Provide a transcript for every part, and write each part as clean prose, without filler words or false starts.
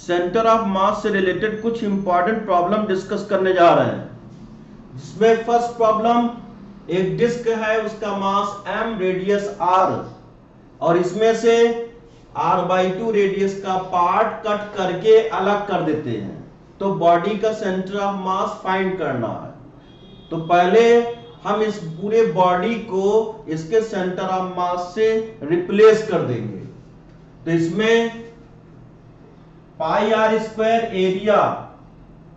Centre of मास से related कुछ important problem discuss करने जा रहे हैं, जिसमें फर्स्ट प्रॉब्लम, एक डिस्क है, उसका मास m, रेडियस r, और इसमें से r/2 रेडियस का पार्ट कट करके अलग कर देते हैं, तो बॉडी का सेंटर ऑफ मास फाइंड करना है। तो पहले हम इस पूरे बॉडी को इसके सेंटर ऑफ मास से रिप्लेस कर देंगे। तो इसमें पाई आर स्क्वायर एरिया,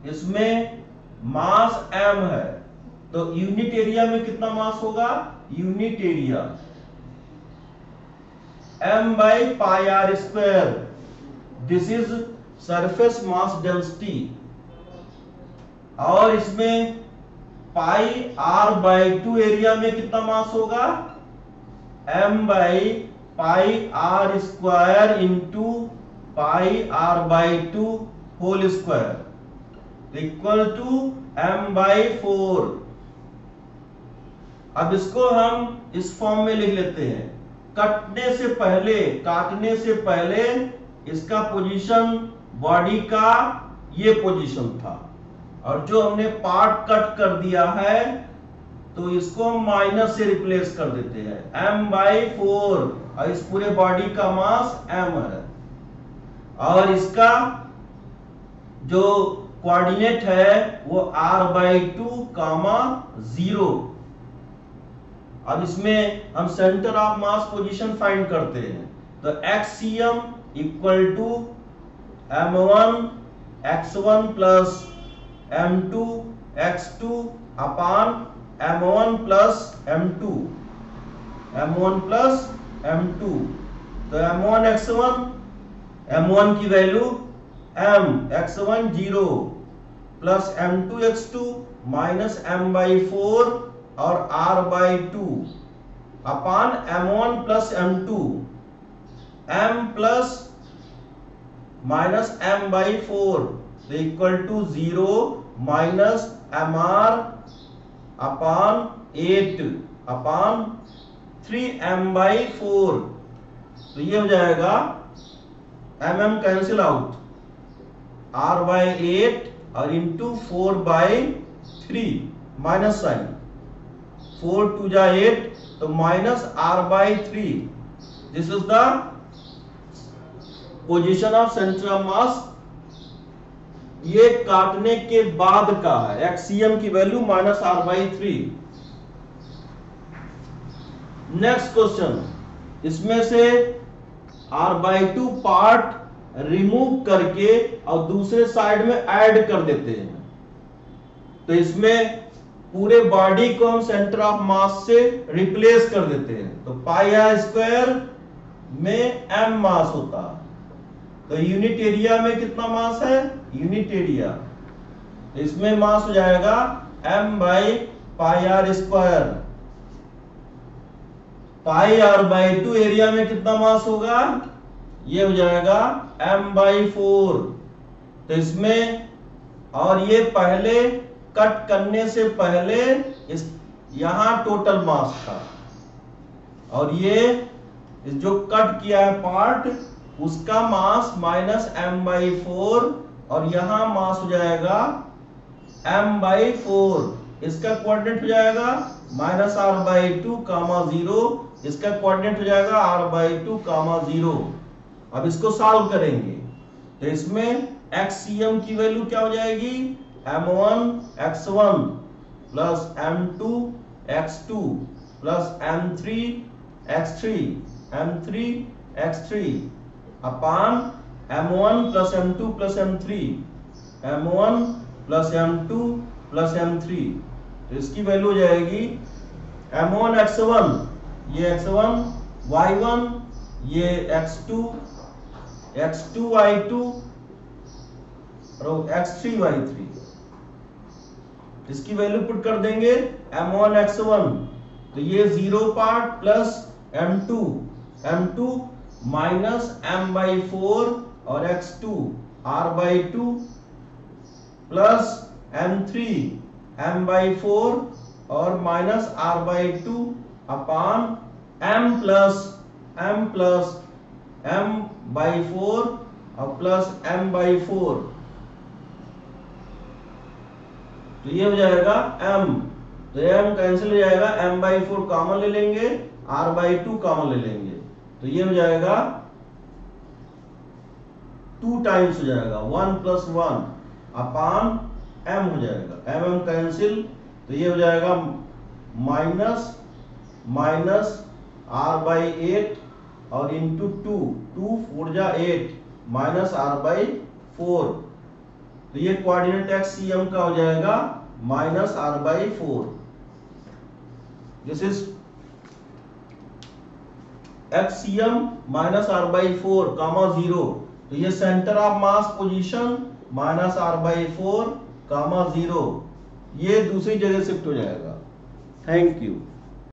इसमें मास m है, तो यूनिट एरिया में कितना मास होगा? Unit area m by pi r square, this is surface mass density. और इसमें पाई r/2 एरिया में कितना मास होगा? m by pi r square into pi r/2 whole square equal to m/4। अब इसको हम इस फॉर्म में लिख लेते हैं। काटने से पहले इसका पोजीशन बॉडी का ये पोजीशन था, और जो हमने पार्ट कट कर दिया है तो इसको हम माइनस से रिप्लेस कर देते हैं, m/4, और इस पूरे बॉडी का मास m है, और इसका जो कोऑर्डिनेट है वो r/2, 0। अब इसमें हम centre of mass position find करते हैं, तो xcm equal to m1 x1 plus m2 x2 upon m1 plus m2, m1 plus m2। तो m1 x1, m1 की value m, x1 0 plus m2 x2 minus m/4 और r/2 upon m1 plus m2, m plus minus m/4 equal to 0 minus mr upon 8 upon 3m/4। तो ये हो जाएगा mm cancel out, r/8 और into 4/3 minus sign, 4 2 जा 8, तो minus r/3। This is the position of centre of मास। ये काटने के बाद का है, एक्सीएम की value minus r/3। Next question, इसमें से r/2 पार्ट रिमूव करके और दूसरे साइड में ऐड कर देते हैं, तो इसमें पूरे बॉडी को हम सेंटर ऑफ मास से रिप्लेस कर देते हैं। तो पाई आर स्क्वायर में m मास होता है, तो यूनिट एरिया में कितना मास है? यूनिट एरिया, तो इसमें मास हो जाएगा m by pi r square. Pi r/2 area में कितना मास होगा? ये हो जाएगा m/4। तो इसमें, और ये पहले कट करने से पहले इस यहां टोटल मास था, और ये जो कट किया है पार्ट उसका मास माइनस m/4, और यहां मास हो जाएगा m/4। इसका कोऑर्डिनेट हो जाएगा माइनस r/2, 0, इसका कोऑर्डिनेट हो जाएगा r/2, 0। अब इसको सॉल्व करेंगे, तो इसमें xcm की वैल्यू क्या हो जाएगी? m1 x1 plus m2 x2 plus m3 x3 अपान m1 plus m2 plus m3, m1 plus m2 plus m3। तो इसकी वैल्यू हो जाएगी m1 x1, ये x1 y1, ये x2 y2 और x3 y3। इसकी वैल्यू पुट कर देंगे m1 x1, तो ये 0 part plus m2 minus m/4 और x2 r/2 plus m3 m/4 और माइनस r/2 अपान m प्लस m/4 और प्लस m/4, तो ये हो जाएगा m, तो m कैंसिल हो जाएगा, m/4 कॉमन ले लेंगे, r/2 कॉमन ले लेंगे, तो ये हो जाएगा 2 टाइम्स हो जाएगा 1 + 1 अपॉन m हो जाएगा, m कैंसिल, तो ये हो जाएगा माइनस r/8 और इंटू 2, 2 4 जा 8 माइनस r/4, तो ये कोऑर्डिनेट एक्स cm का हो जाएगा minus r/4। This is xcm minus r/4 कामा 0, तो ये centre of mass position minus r/4 कामा 0, ये दूसरी जगह शिफ्ट हो जाएगा। Thank you.